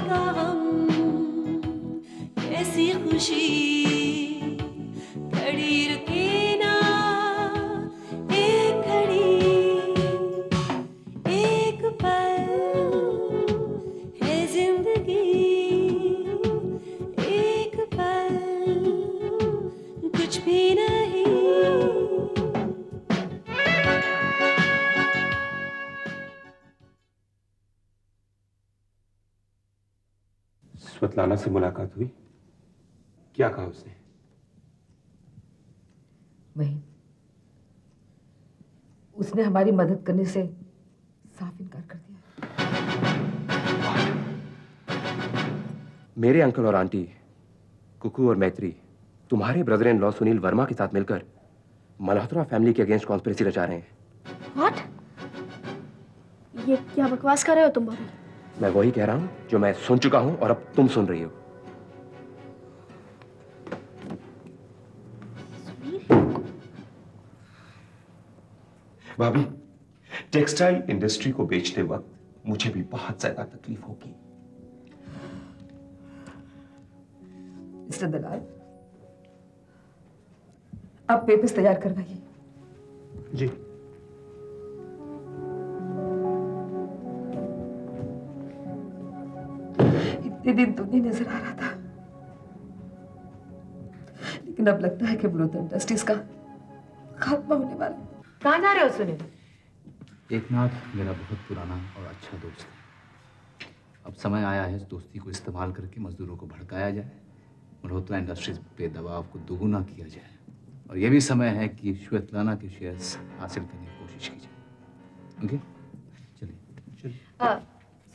का गम, कैसी खुशी, खड़ी रुके ना एक घड़ी, एक पल है जिंदगी, एक पल कुछ भी नहीं। स्वतलाना से मुलाकात हुई? क्या कहा उसने? वही, उसने हमारी मदद करने से साफ इनकार कर दिया। मेरे अंकल और आंटी कुकू और मैत्री तुम्हारे brother in law Sunil Verma के साथ मिलकर मल्होत्रा फैमिली के अगेंस्ट कॉन्स्पिरेसी रचा रहे हैं। व्हाट? ये क्या बकवास कर रहे हो तुम भाभी? मैं वही कह रहा हूं जो मैं सुन चुका हूं और अब तुम सुन रही हो। भाभी, टेक्सटाइल इंडस्ट्री को बेचते वक्त मुझे भी बहुत ज्यादा तकलीफ होगी। मिस्टर दलाल, आप पेपर्स तैयार करवाइए। जी। इतने दिन तो नहीं नजर आ रहा था, लेकिन अब लगता है कि मल्होत्रा इंडस्ट्रीज का खात्मा होने वाला है। कहाँ जा रहे हो सुनील? एकनाथ मेरा बहुत पुराना और अच्छा दोस्त है। अब समय आया है इस दोस्ती को इस्तेमाल करके मजदूरों को भड़काया जाए, मल्होत्रा इंडस्ट्रीज पे दबाव को दोगुना किया जाए, और यह भी समय है कि श्वेतलाना के शेयर्स हासिल करने की कोशिश की जाए। ओके, चलिए।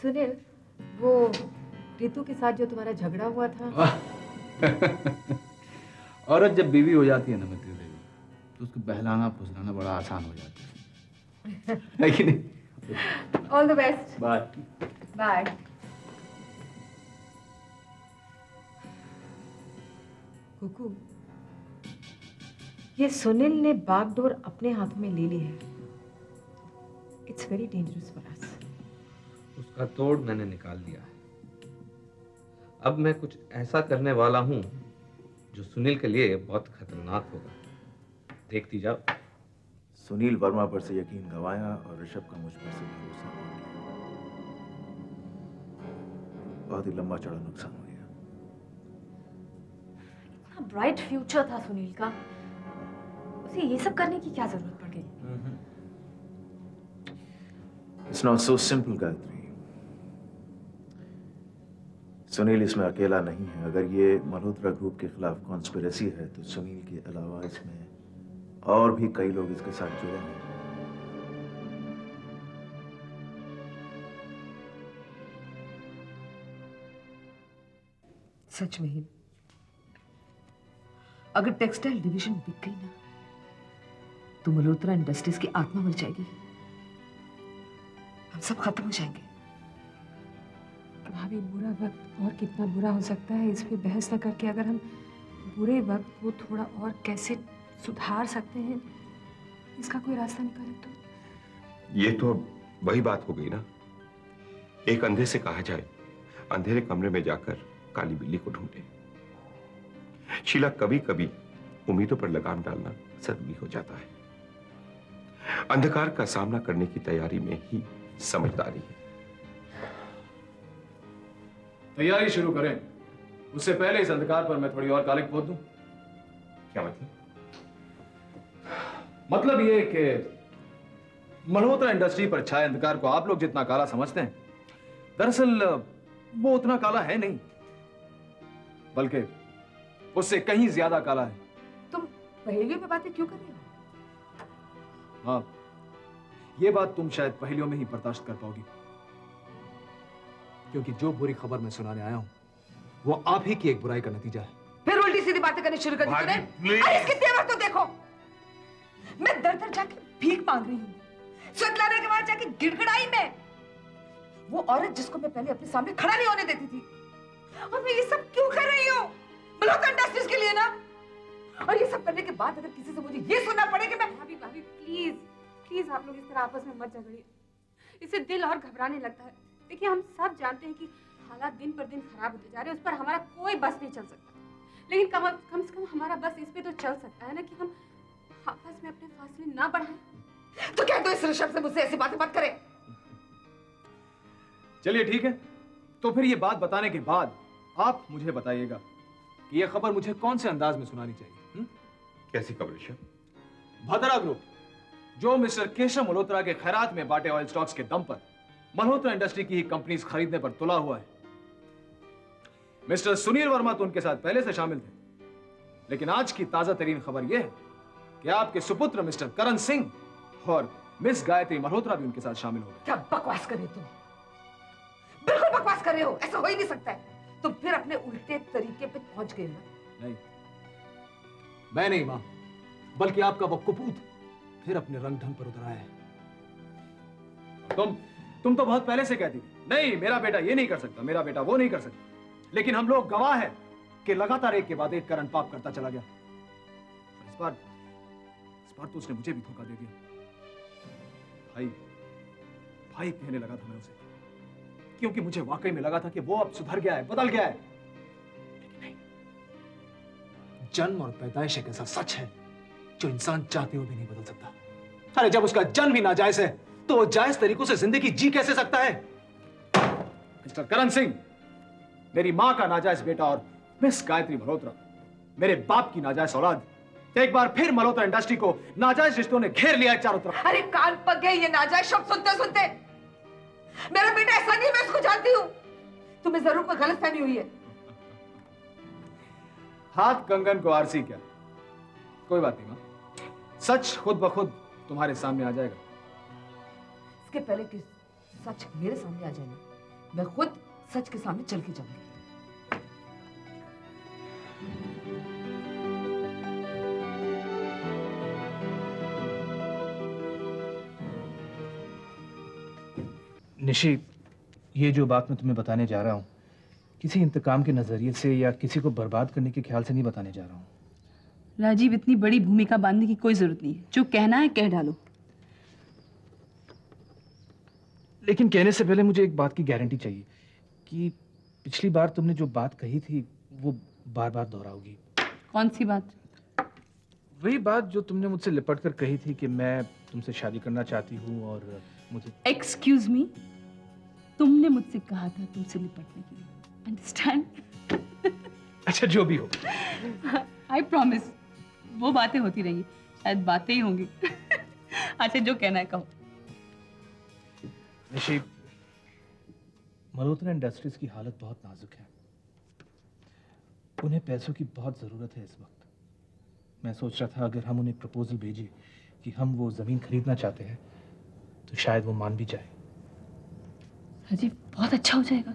सुनील, वो रीतू के साथ जो तुम्हारा झगड़ा हुआ था। औरत जब बीवी हो जाती है ना मैत्री देवी, तो उसको बहलाना फुसलाना बड़ा आसान हो जाता है। है कि नहीं? All the best. Bye bye. Kuku, ये सुनील ने बागडोर अपने हाथों में ले ली है। It's very dangerous for us. उसका तोड़ मैंने निकाल दिया है। अब मैं कुछ ऐसा करने वाला हूं जो सुनील के लिए बहुत खतरनाक होगा। देखती जाओ। सुनील वर्मा पर से यकीन गंवाया और ऋषभ का मुझ पर से भरोसा उठ गया। बहुत ही लंबा चौड़ा नुकसान हो गया। इतना ब्राइट फ्यूचर था सुनील का, उसे ये सब करने की क्या जरूरत पड़ गई? It's not so simple, Gayatri. Sunil इसमें अकेला नहीं है। अगर ये मल्होत्रा ग्रुप के खिलाफ कॉन्स्पिरेसी है तो सुनील के अलावा इसमें और भी कई लोग इसके साथ जुड़े हैं। सच में ही, अगर टेक्सटाइल डिवीजन बिक गई ना, तो मल्होत्रा इंडस्ट्रीज की आत्मा मर जाएगी। हम सब खत्म हो जाएंगे। भाभी, बुरा वक्त और कितना बुरा हो सकता है इस पे बहस न करके अगर हम बुरे वक्त को थोड़ा और कैसे सुधार सकते हैं, इसका कोई रास्ता निकाले तो। ये तो वही बात हो गई ना, एक अंधे से कहा जाए अंधेरे कमरे में जाकर काली बिल्ली को ढूंढे। शीला, कभी कभी उम्मीदों पर लगाम डालना जरूरी हो जाता है। अंधकार का सामना करने की तैयारी में ही समझदारी है। तैयारी शुरू करें, उससे पहले इस अंधकार पर मैं थोड़ी और कालिक पोत दूं। क्या मतलब? मतलब ये कि मल्होत्रा इंडस्ट्री पर छाए अंधकार को आप लोग जितना काला समझते हैं, दरअसल वो उतना काला है नहीं, बल्कि उससे कहीं ज्यादा काला है। तुम पहेलियों में बातें क्यों कर रहे हो? हाँ, ये बात तुम शायद पहेलियों में ही बर्दाश्त कर पाओगी, क्योंकि जो बुरी खबर मैं सुनाने आया हूं वो आप ही की एक बुराई का नतीजा है। फिर उल्टी सीधी बातें करनी शुरू कर दी तूने। अरे इसकी तेवर तो देखो, मैं दर दर जाके भीख मांग रही हूँ, स्वतलाना के वहां जाके गिड़गिड़ाई मैं, वो औरत जिसको मैं पहले अपने सामने खड़ा नहीं होने देती थी, और मैं ये सब क्यों कर रही हूँ? मल्होत्रा इंडस्ट्रीज के लिए ना। और ये सब करने के बाद अगर किसी से मुझे ये सुनना पड़े कि मैं भाभी भाभी प्लीज प्लीज आप लोग इस तरह आपस में मत झगड़िए, इससे दिल और घबराने लगता है। देखिए, हम सब जानते हैं कि हालात दिन पर दिन खराब होते जा रहे हैं, उस पर हमारा कोई बस नहीं चल सकता। लेकिन कम से कम हमारा बस इस पे तो चल सकता है ना कि हम आपस में अपने फासले ना बढ़ाएं। तो कह दो इस ऋषभ से मुझसे ऐसी बातें मत करे। चलिए ठीक है, तो फिर ये बात बताने के बाद आप मुझे बताइएगा कि ये खबर मुझे कौन से अंदाज में सुनानी चाहिए। कैसी खबर ऋषभ? भद्रा ग्रुप जो मिस्टर केशव मल्होत्रा के खैरात में बाटे ऑयल स्टॉक्स के दम पर मल्होत्रा इंडस्ट्री की ही कंपनीज खरीदने पर तुला हुआ है। मिस्टर सुनील वर्मा तो उनके साथ पहले से शामिल थे, लेकिन आज की ताजा तरीन खबर यह है कि आपके सुपुत्र मिस्टर करण सिंह और मिस गायत्री मल्होत्रा भी उनके साथ शामिल हो गए। क्या बकवास कर रहे हो तुम? बिल्कुल बकवास कर रहे हो, ऐसा हो ही नहीं सकता है। तुम फिर अपने उल्टे तरीके पे पहुंच गए ना। नहीं, मैं नहीं मां, बल्कि आपका वो कुपूत फिर अपने रंग ढंग पर उतर आया है। तुम तो बहुत पहले से कहती थी नहीं मेरा बेटा ये नहीं कर सकता, मेरा बेटा वो नहीं कर सकता, लेकिन हम लोग गवाह हैं कि लगातार एक के बाद एक करण पाप करता चला गया। इस बार तो उसने मुझे भी धोखा दे दिया। भाई कहने लगा था मैं उसे, क्योंकि मुझे वाकई में लगा था कि वो अब सुधर गया है, बदल गया है। लेकिन नहीं, जन्म और पैदाइश एक ऐसा सच है जो इंसान चाहते हुए भी नहीं बदल सकता। अरे जब उसका जन्म ही नाजायज है तो वो जायज तरीकों से जिंदगी जी कैसे सकता है? मिस्टर करण सिंह मेरी मां का नाजायज बेटा और मिस गायत्री मल्होत्रा मेरे बाप की नाजायज औलाद। एक बार फिर मल्होत्रा इंडस्ट्री को नाजायज रिश्तों ने घेर लिया है चारों तरफ। अरे कान पक गए ये नाजायज शब्द सुनते सुनते। मेरा बेटा ऐसा नहीं, मैं इसको जानती हूँ। तुम्हें जरूर कोई गलतफहमी हुई है। हाथ कंगन को आरसी क्या, कोई बात नहीं मां, सच खुद ब खुद तुम्हारे सामने आ जाएगा। इसके पहले कि सच मेरे सामने आ जाए ना, मैं खुद सच के सामने चल के जाऊंगी। निशी, ये जो बात मैं तुम्हें बताने जा रहा हूँ किसी इंतकाम के नजरिए से या किसी को बर्बाद करने के ख्याल से नहीं बताने जा रहा हूँ। राजीव, इतनी बड़ी भूमिका बांधने की कोई जरूरत नहीं है। जो कहना है कह डालो। लेकिन कहने से पहले मुझे एक बात की गारंटी चाहिए कि पिछली बार तुमने जो बात कही थी वो बार बार दोहराओगी। कौन सी बात? वही बात जो तुमने मुझसे लिपट कर कही थी कि मैं तुमसे शादी करना चाहती हूँ और मुझे। एक्सक्यूज मी, तुमने मुझसे कहा था तुमसे निपटने के लिए। अंडरस्टैंड? अच्छा जो भी हो। आई प्रॉमिस वो बातें होती रहेंगी, शायद बातें ही होंगी। अच्छा जो कहना है कहो। निशी, मल्होत्रा इंडस्ट्रीज की हालत बहुत नाजुक है। उन्हें पैसों की बहुत ज़रूरत है इस वक्त। मैं सोच रहा था अगर हम उन्हें प्रपोजल भेजें कि हम वो ज़मीन खरीदना चाहते हैं तो शायद वो मान भी जाए। राजीव, बहुत अच्छा हो जाएगा।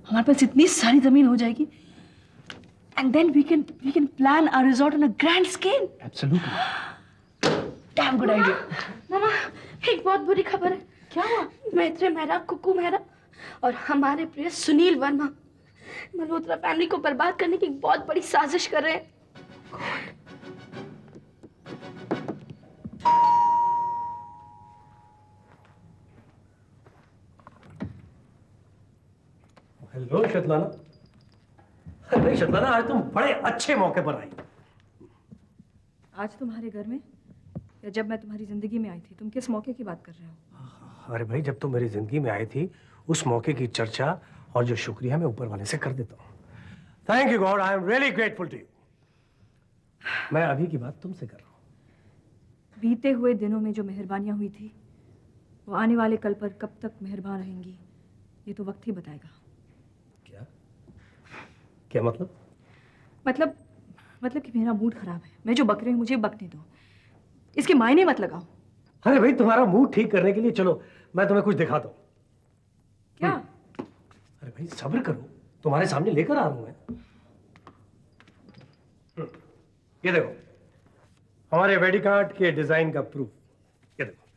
हमारे पास इतनी सारी ज़मीन हो जाएगी and then we can plan our resort on a grand scale. Absolutely. Damn good idea. मामा, एक बहुत बुरी खबर है। क्या हुआ? मैत्रेय मेहरा, कुकू मेहरा और हमारे प्रिय सुनील वर्मा मल्होत्रा फैमिली को बर्बाद करने की एक बहुत बड़ी साजिश कर रहे हैं। हेलो शतलाना। अरे शतलाना, आज तुम बड़े अच्छे मौके पर आई। आज तुम्हारे घर में या जब मैं तुम्हारी जिंदगी में आई थी? तुम किस मौके की बात कर रहे हो? अरे भाई, जब तुम मेरी जिंदगी में आई थी उस मौके की चर्चा और जो शुक्रिया मैं ऊपर वाले से कर देता हूँ। Thank you God, I am really grateful to you. मैं अभी की बात तुमसे कर रहा हूँ। बीते हुए दिनों में जो मेहरबानियां हुई थी वो आने वाले कल पर कब तक मेहरबान रहेंगी ये तो वक्त ही बताएगा। क्या मतलब? मतलब कि मेरा मूड खराब है। मैं जो बक रही हूँ मुझे बकने दो, इसके मायने मत लगाओ। अरे भाई, तुम्हारा मूड ठीक करने के लिए चलो मैं तुम्हें कुछ दिखाता हूँ। क्या? अरे भाई सब्र करो, तुम्हारे सामने लेकर आ रहा हूं मैं। ये देखो, हमारे वेडिंग कार्ड के डिजाइन का प्रूफ। ये देखो,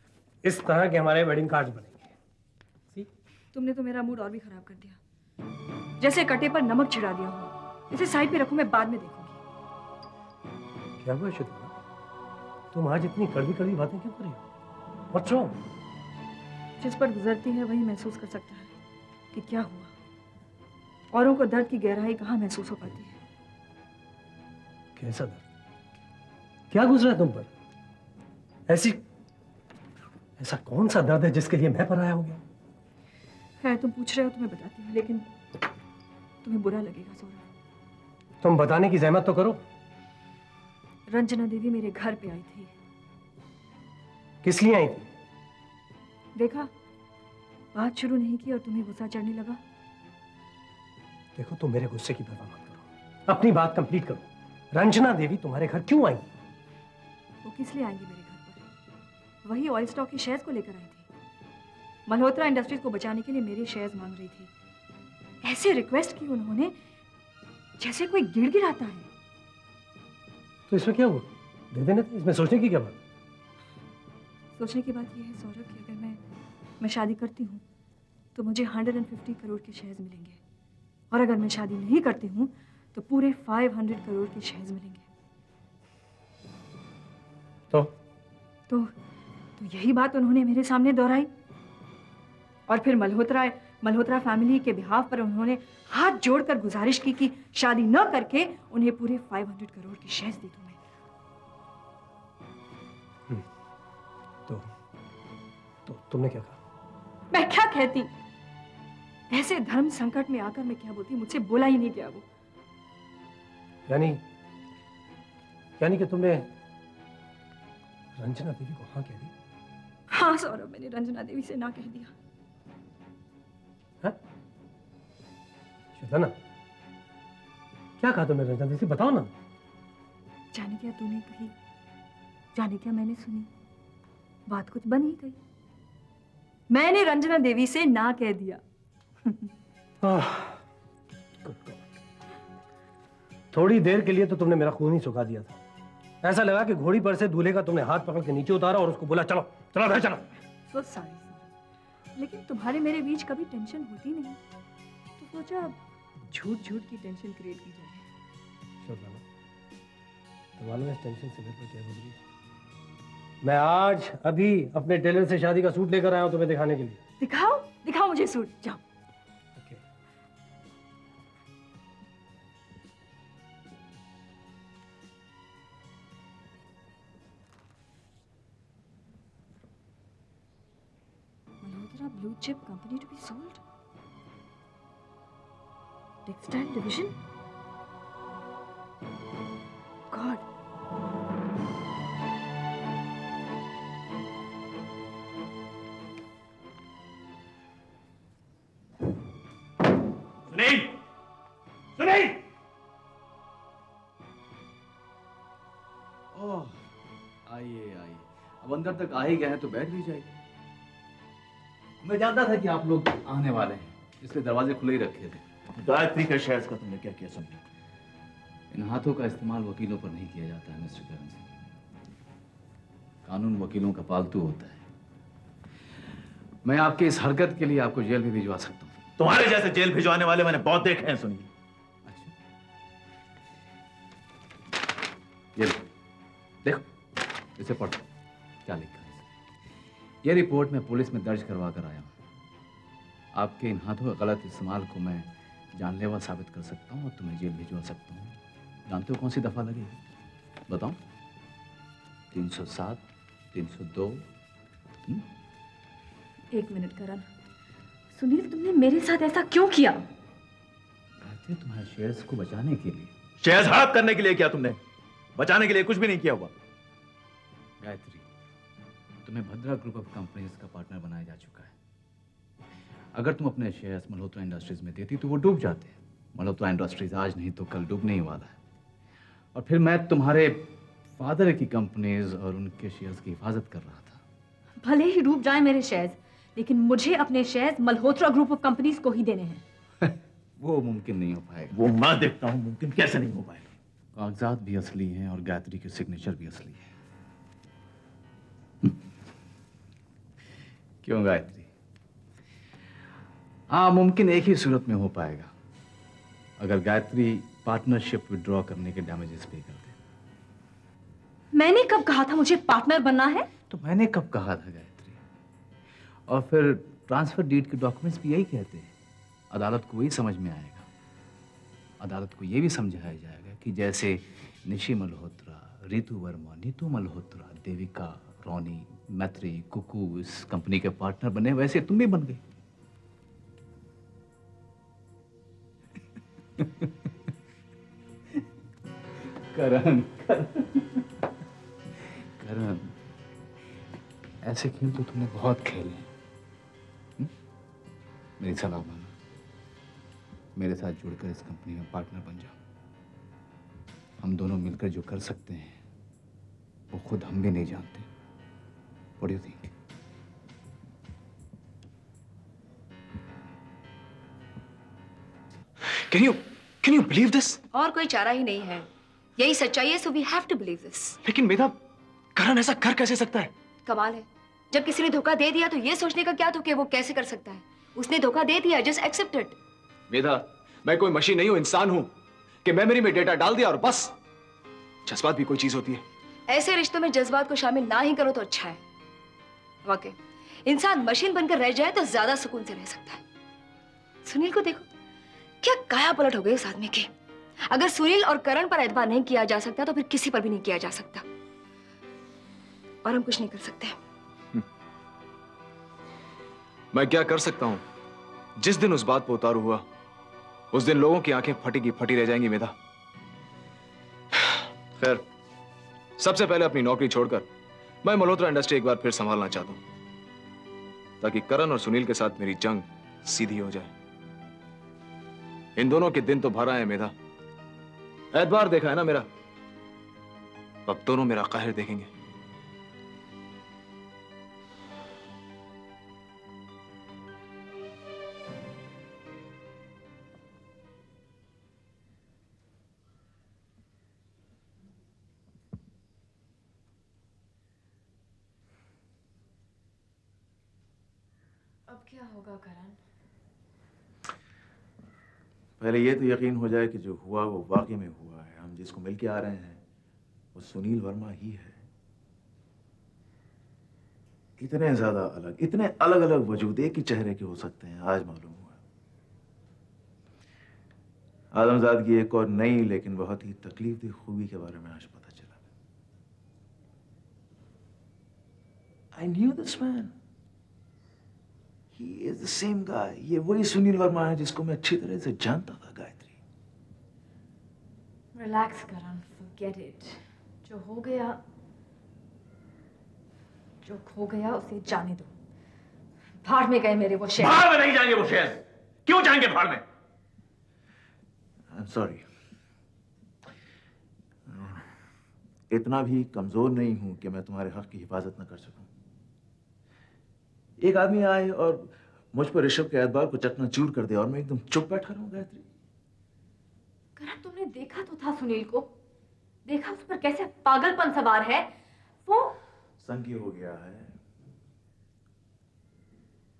इस तरह के हमारे वेडिंग कार्ड बनेंगे। तुमने तो मेरा मूड और भी खराब कर दिया। जैसे कटे पर नमक छिड़ा दिया हो। इसे साइड पे रखो, मैं बाद में देखूंगी। क्या हुआ शतलाना? तुम आज इतनी कड़वी कड़वी बातें क्यों कर रही हो? What's wrong? जिस पर गुजरती है वही महसूस कर सकता है कि क्या हुआ। औरों को दर्द की गहराई कहाँ महसूस हो पाती है। कैसा दर्द? क्या गुजरा तुम पर? ऐसा कौन सा दर्द है जिसके लिए मैं पराया हो गया? खैर तुम पूछ रहे हो तो मैं बताती हूँ, लेकिन तुम्हें बुरा लगेगा सौरभ। तुम बताने की जहमत तो करो। रंजना देवी मेरे घर पे आई थी। किस लिए आई थी? देखा, बात शुरू नहीं की और तुम्हें गुस्सा चढ़ने लगा। देखो, तुम मेरे गुस्से की परवाह मत करो, अपनी बात कंप्लीट करो। रंजना देवी तुम्हारे घर क्यों आई? वो किस लिए आएंगी मेरे घर पर? वही ऑयल स्टॉक के शेयर्स को लेकर आई थी। मल्होत्रा इंडस्ट्रीज को बचाने के लिए मेरे शेयर्स मांग रही थी। ऐसे रिक्वेस्ट की उन्होंने जैसे कोई गिड़गिड़ाता है। तो इसमें क्या हुआ? दे देने थे, इसमें सोचने की क्या बात? सोचने की बात यह है सौरभ कि अगर मैं शादी करती हूँ तो मुझे 150 करोड़ के शेयर्स मिलेंगे, और अगर मैं शादी नहीं करती हूँ तो पूरे 500 करोड़ के शेयर्स मिलेंगे। तो यही बात उन्होंने मेरे सामने दोहराई, और फिर मल्होत्रा फैमिली के बिहाफ पर उन्होंने हाथ जोड़कर गुजारिश की कि शादी न करके उन्हें पूरे 500 करोड़ के शेयर्स दे दूं मैं। तो तुमने क्या कहा? मैं क्या कहती? ऐसे धर्म संकट में आकर मैं क्या बोलती? मुझसे बोला ही नहीं गया वो। यानी कि तुमने रंजना देवी को हाँ कह दी? हाँ सौरभ, मैंने रंजना देवी से ना कह दिया। हाँ? श्वेताना, क्या कहा तुमने रंजना देवी से? बताओ ना। जाने क्या तूने कही, जाने क्या मैंने सुनी, बात कुछ बन ही गई। मैंने रंजना देवी से ना कह दिया। थोड़ी देर के लिए तो तुमने मेरा खून ही सुखा दिया था। ऐसा लगा कि घोड़ी पर से दूल्हे का तुमने हाथ पकड़ के नीचे उतारा और उसको बोला चलो चलो घर चलो। So sorry, लेकिन तुम्हारे मेरे बीच कभी टेंशन होती नहीं, तो सोचा झूठ की टेंशन क्रिएट की जाए। तो मालूम है इस टेंशन से मेरे पर क्या हो रही है? मैं आज अभी अपने टेलर से शादी का सूट लेकर आया हूं तुम्हें दिखाने के लिए। दिखाओ मुझे सूट, जाओ। Malhotra Blue Chip Company to be sold? Textile division? God. Sunil! ओह, आइए। अब अंदर तक आ ही गए हैं तो बैठ भी जाइए। मैं जानता था कि आप लोग आने वाले हैं, इसलिए दरवाजे खुले ही रखे थे। गायत्री के शेयर्स का तुमने क्या किया सुनील? इन हाथों का इस्तेमाल वकीलों पर नहीं किया जाता है मिस्टर करण सिंह। कानून वकीलों का पालतू होता है। मैं आपके इस हरकत के लिए आपको जेल भी भिजवा सकता हूँ। तुम्हारे जैसे जेल भिजवाने वाले मैंने बहुत देखे हैं सुनील। अच्छा, ये देखो, इसे पढ़ो, क्या लिखा है इसमें। यह रिपोर्ट मैं पुलिस में दर्ज करवा कर आया हूँ। आपके इन हाथों का गलत इस्तेमाल को मैं जानलेवा साबित कर सकता हूँ और तुम्हें जेल भिजवा सकता हूँ। जानते हो कौन सी दफा लगेगी? बताओ। 307, 302। एक मिनट करण, सुनील तुमने मेरे साथ ऐसा क्यों किया? कहते तुम्हारे शेयर्स को बचाने के लिए। शेयर्स हड़प करने के लिए किया तुमने, बचाने के लिए कुछ भी नहीं किया हुआ। गायत्री, तुम्हें भद्रा ग्रुप ऑफ कंपनीज का पार्टनर बनाया जा चुका है। अगर तुम अपने शेयर्स मल्होत्रा इंडस्ट्रीज में देती तो वो डूब जाते। मल्होत्रा इंडस्ट्रीज आज नहीं तो कल डूबने ही वाला है, और फिर मैं तुम्हारे फादर की कंपनीज और उनके शेयर्स की हिफाजत कर रहा था। भले ही डूब जाए मेरे शेयर्स, लेकिन मुझे अपने shares Malhotra group of companies को ही देने हैं। वो मुमकिन नहीं हो पाएगा। वो मैं देखता हूं मुमकिन कैसे नहीं हो पाएगा। कागजात भी असली हैं और गायत्री की सिग्नेचर भी असली है। क्यों गायत्री? हाँ, मुमकिन एक ही सूरत में हो पाएगा, अगर गायत्री पार्टनरशिप विड्रॉ करने के डैमेजेस पे कर दे। मैंने कब कहा था मुझे पार्टनर बनना है? तो मैंने कब कहा था गायत्री? और फिर ट्रांसफर डीड के डॉक्यूमेंट्स भी यही कहते हैं। अदालत को वही समझ में आएगा। अदालत को ये भी समझाया जाएगा कि जैसे निशि मल्होत्रा, रितु वर्मा, नीतू मल्होत्रा, देविका, रोनी, मैत्री, कुकू इस कंपनी के पार्टनर बने, वैसे तुम भी बन गई। करण, करण, ऐसे खेल तो तुमने बहुत खेले हैं। मेरी सलाह मानो, मेरे साथ जुड़कर इस कंपनी में पार्टनर बन जाओ। हम दोनों मिलकर जो कर सकते हैं वो खुद हम भी नहीं जानते। What do you think? Can you believe this? और कोई चारा ही नहीं है, यही सच्चाई है, so we have to believe this. लेकिन मेधा, करण ऐसा कर कैसे सकता है? कमाल है, जब किसी ने धोखा दे दिया तो ये सोचने का क्या तो कि वो कैसे कर सकता है। उसने धोखा दे दिया, just accept it. मेधा, मैं कोई मशीन नहीं हूं, इंसान हूं कि मेमोरी में डेटा डाल दिया और बस। जज्बात भी कोई चीज होती है। ऐसे रिश्तों में जज्बात को शामिल ना ही करो तो अच्छा है। वाकई इंसान मशीन बनकर रह जाए तो ज्यादा सुकून से रह सकता है। सुनील को देखो, क्या काया पलट हो गई उस आदमी की। अगर सुनील और करण पर एतबार नहीं किया जा सकता तो फिर किसी पर भी नहीं किया जा सकता, और हम कुछ नहीं कर सकते। मैं क्या कर सकता हूं? जिस दिन उस बात पर उतारू हुआ उस दिन लोगों की आंखें फटी की फटी रह जाएंगी मेधा। खैर, सबसे पहले अपनी नौकरी छोड़कर मैं मल्होत्रा इंडस्ट्री एक बार फिर संभालना चाहता हूं, ताकि करण और सुनील के साथ मेरी जंग सीधी हो जाए। इन दोनों के दिन तो भर आए मेधा, एतबार देखा है ना मेरा, अब दोनों मेरा कहर देखेंगे। अब क्या होगा करण? पहले ये तो यकीन हो जाए कि जो हुआ वो वाकई में हुआ है। हम जिसको मिलके आ रहे हैं वो सुनील वर्मा ही है। इतने ज्यादा अलग, इतने अलग अलग वजूद एक ही चेहरे के हो सकते हैं, आज मालूम हुआ। आदमजाद की एक और नई लेकिन बहुत ही तकलीफदेह खूबी के बारे में आज पता चला। I knew this man. He is the same guy. ये वही सुनील वर्मा है जिसको मैं अच्छी तरह से जानता था, Gayatri. Relax Karan, forget it. जो हो गया, जो खो गया उसे जाने दो। भाड़ में गए मेरे वो शेर। भाड़ में नहीं जाएंगे वो शेर। क्यों जाएंगे भाड़ में? I'm sorry. इतना भी कमजोर नहीं हूं कि मैं तुम्हारे हक की हिफाजत न कर सकूं। एक आदमी आए और मुझ पर ऋषभ के एतबार को चकनाचूर कर दे और मैं एकदम चुप बैठा रहूं, गायत्री। करण, तुमने देखा तो था सुनील को, देखा उस पर कैसे पागलपन सवार है। वो संगी हो गया है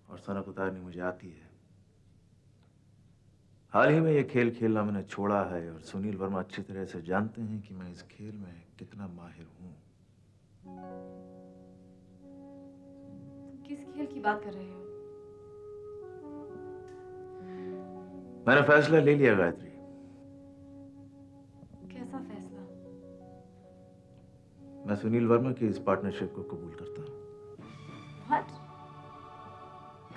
और सनक उतारनी मुझे आती है। हाल ही में ये खेल खेलना मैंने छोड़ा है और सुनील वर्मा अच्छी तरह से जानते हैं कि मैं इस खेल में कितना माहिर हूं। किस खेल की बात कर रहे हो? मैंने फैसला ले लिया, गायत्री। कैसा फैसला? मैं सुनील वर्मा की इस पार्टनरशिप को कबूल करता हूं। What?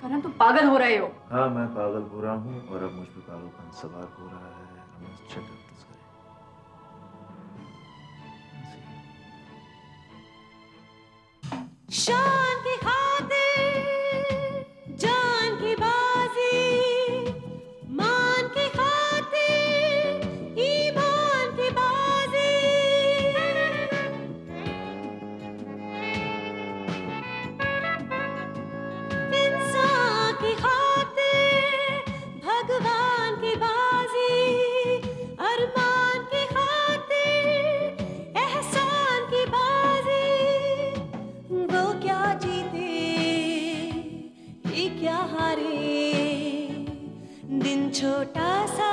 करण, तुम पागल हो रहे हो। हाँ, मैं पागल हो रहा हूं और अब मुझ पर पागलपन सवार हो रहा है। I must check out this guy. शान की खातिर जान की बाजी, मान की खातिर ईमान की बाजी। इंसान की खातिर भगवान की बाजी, अरमान की खातिर एहसान की बाजी। वो क्या जीते ये क्या हारे, दिन छोटा सा